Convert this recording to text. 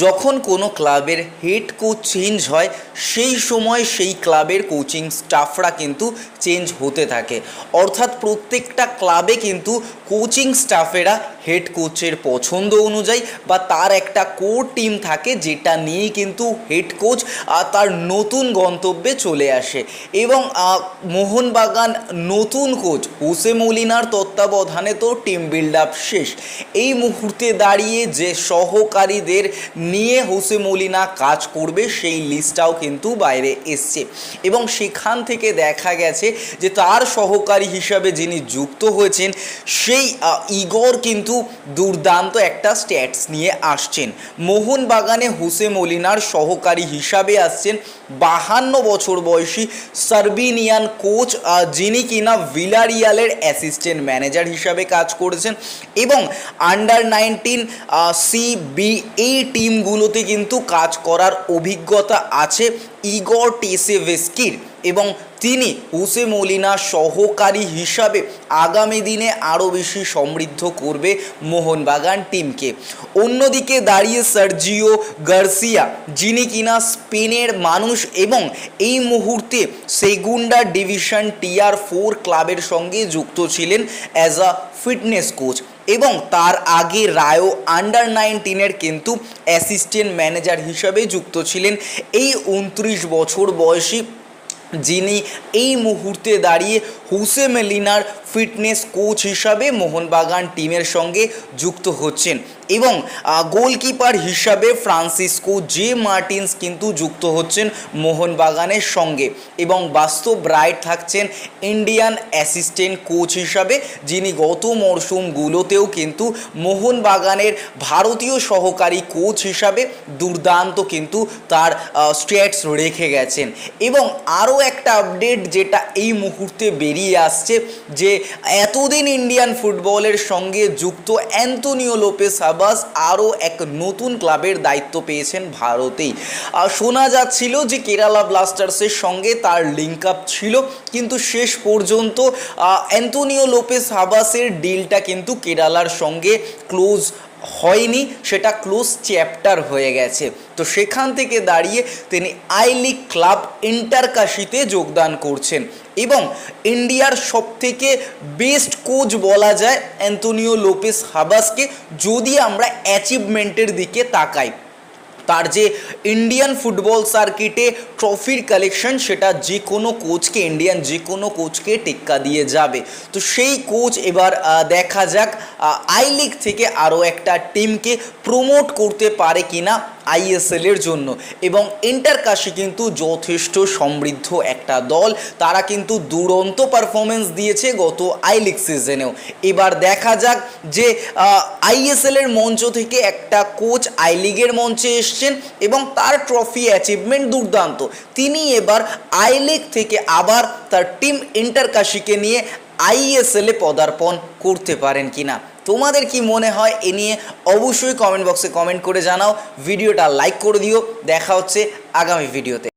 যখন কোনো ক্লাবের হেড কোচ চেঞ্জ হয় সেই সময় সেই ক্লাবের কোচিং স্টাফরা কিন্তু চেঞ্জ হতে থাকে। অর্থাৎ প্রত্যেকটা ক্লাবে কিন্তু কোচিং স্টাফেরা হেড কোচের পছন্দ অনুযায়ী বা তার একটা কোর টিম থাকে যেটা নিয়েই কিন্তু হেড কোচ তার নতুন গন্তব্যে চলে আসে। এবং মোহনবাগান নতুন কোচ হোসে মলিনার তত্ত্বাবধানে তো টিম বিল্ড আপ শেষ। এই মুহূর্তে দাঁড়িয়ে যে সহকারীদের নিয়ে হোসে মলিনা কাজ করবে সেই লিস্টটাও কিন্তু বাইরে এসছে এবং সেখান থেকে দেখা গেছে যে তার সহকারী হিসাবে যিনি যুক্ত হয়েছেন সেই ইগর কিন্তু দুর্দান্ত একটা স্ট্যাটস নিয়ে আসছেন। মোহনবাগানে হোসে মলিনার সহকারী হিসাবে আসছেন 52 বছর বয়সী সার্বিনিয়ান কোচ, যিনি কিনা ভিলারিয়ালের অ্যাসিস্ট্যান্ট ম্যানেজার হিসাবে কাজ করেছেন এবং আন্ডার-19 CB এই টিমগুলোতে কিন্তু কাজ করার অভিজ্ঞতা আছে ইগর টেসেভস্কির এবং তিনি হোসে মলিনার সহকারী হিসাবে আগামী দিনে আরও বেশি সমৃদ্ধ করবে মোহনবাগান টিমকে। অন্যদিকে দাঁড়িয়ে সার্জিও গার্সিয়া, যিনি কিনা স্পেনের মানুষ এবং এই মুহূর্তে সেগুন্ডা ডিভিশন টিয়ার 4 ক্লাবের সঙ্গে যুক্ত ছিলেন অ্যাজ আ ফিটনেস কোচ এবং তার আগে রায়ো আন্ডার-19 কিন্তু অ্যাসিস্ট্যান্ট ম্যানেজার হিসাবে যুক্ত ছিলেন এই 29 বছর বয়সী, যিনি এই মুহূর্তে দাঁড়িয়ে হোসে মলিনার ফিটনেস কোচ হিসাবে মোহনবাগান টিমের সঙ্গে যুক্ত হচ্ছেন এবং গোলকিপার হিসাবে ফ্রান্সিসকো জে মার্টিন্স কিন্তু যুক্ত হচ্ছেন মোহনবাগানের সঙ্গে এবং বাস্তব রায় থাকছেন ইন্ডিয়ান অ্যাসিস্ট্যান্ট কোচ হিসাবে, যিনি গত মরশুমগুলোতেও কিন্তু মোহনবাগানের ভারতীয় সহকারী কোচ হিসাবে দুর্দান্ত কিন্তু তার স্ট্যাটস রেখে গেছেন। এবং আরও একটা আপডেট যেটা এই মুহূর্তে বেরিয়ে আসছে যে এতদিন ইন্ডিয়ান ফুটবলের সঙ্গে যুক্ত অ্যান্তোনিও লোপেস হাবাস আরও এক নতুন ক্লাবের দায়িত্ব পেয়েছেন ভারতেই। শোনা যাচ্ছিল যে কেরালা ব্লাস্টার্সের সঙ্গে তার লিঙ্ক আপ ছিল, কিন্তু শেষ পর্যন্ত অ্যান্তোনিও লোপেস হাবাসের ডিলটা কিন্তু কেরালার সঙ্গে ক্লোজ হয়নি, সেটা ক্লোজ চ্যাপ্টার হয়ে গেছে। তো সেখান থেকে দাঁড়িয়ে তিনি আই লিগ ক্লাব ইন্টারকাশিতে যোগদান করছেন এবং ইন্ডিয়ার সবথেকে বেস্ট কোচ বলা যায় অ্যান্তোনিও লোপেস হাবাসকে, যদি আমরা অ্যাচিভমেন্টের দিকে তাকাই। তার যে ইন্ডিয়ান ফুটবল সার্কিটে ট্রফির কালেকশন, সেটা যে কোনো কোচকে, ইন্ডিয়ান যে কোনো কোচকে টেক্কা দিয়ে যাবে। তো সেই কোচ এবার দেখা যাক আই লিগ থেকে আরও একটা টিমকে প্রমোট করতে পারে কিনা ISL-এর জন্য। এবং ইন্টারকাশি কিন্তু যথেষ্ট সমৃদ্ধ একটা দল, তারা কিন্তু দুরন্ত পারফরমেন্স দিয়েছে গত আই লিগ সিজনেও। এবার দেখা যাক যে ISL-এর মঞ্চ থেকে একটা কোচ আই লিগের মঞ্চে এসছেন এবং তার ট্রফি অ্যাচিভমেন্ট দুর্দান্ত, তিনি এবার আই লিগ থেকে আবার তার টিম ইন্টারকাশিকে নিয়ে ISL-এ পদার্পণ করতে পারেন কিনা। তোমাদের কি মনে হয় এ নিয়ে অবশ্যই কমেন্ট বক্সে কমেন্ট করে জানাও। ভিডিওটা লাইক করে দিও। দেখা হচ্ছে আগামী ভিডিওতে।